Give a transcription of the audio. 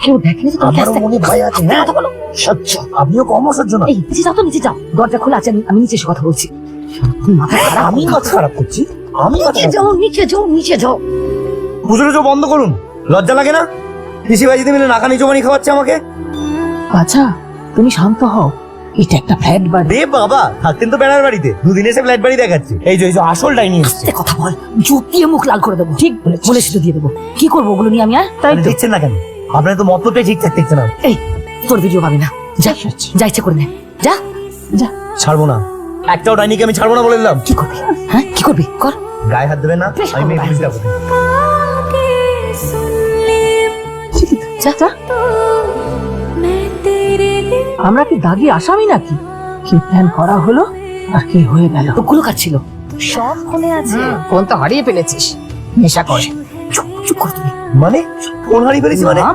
কেউ দেখেনি তো? আমারও মনে ভয় আছে। হ্যাঁ, কথা বলো। সহ্য, আপনিও কম অসহ্য না। এই নিচে যাও তো, নিচে যাও, দরজা খোলা আছে, আমি নিচে এসে কথা বলছি। মাথা খারাপ, আমি মাথা খারাপ করছি? আমি মাথা নিচে যাও, নিচে যাও, নিচে যাও। বুঝলো তো, বন্ধ করুন। লজ্জা লাগে না? পিসি বাজিতে মিলে নাকানি চোবানি খাওয়াচ্ছে আমাকে। আচ্ছা তুমি শান্ত হও, এটা একটা ফ্ল্যাট বাড়ি। রে বাবা, থাকতেন তো বেড়ার বাড়িতে, দুদিন এসে ফ্ল্যাট বাড়ি দেখাচ্ছে। এই যে আসল ডাইনি এসছে। আস্তে কথা বল, জুতিয়ে মুখ লাল করে দেবো। ঠিক বলেছি তো, দিয়ে দেবো। কি করবো ওগুলো নিয়ে আমি? আর তাই তো দেখছেন না কেন? আপনার তো মতটাই ঠিক থাকছে না। এই তোর ভিডিও পাবি না, যা যা ইচ্ছে করে নে, যা যা। ছাড়বো না, একটাও ডাইনিকে আমি ছাড়বো না বলে দিলাম। কি করবি? হ্যাঁ কি করবি কর। গায়ে হাত দেবে না, আমি মেয়ে পুলিশ ডাকবো। যা যা। আমরা কি দাগি আসামি নাকি? কি প্ল্যান করা হলো আর কি হয়ে গেল? ওগুলো কাটছিল, সব ফোনে আছে। ফোন তো হারিয়ে ফেলেছিস, নেশা করে। চুপ চুপ কর তুমি। মানে ফোন হারিয়ে ফেলেছি মানে? না,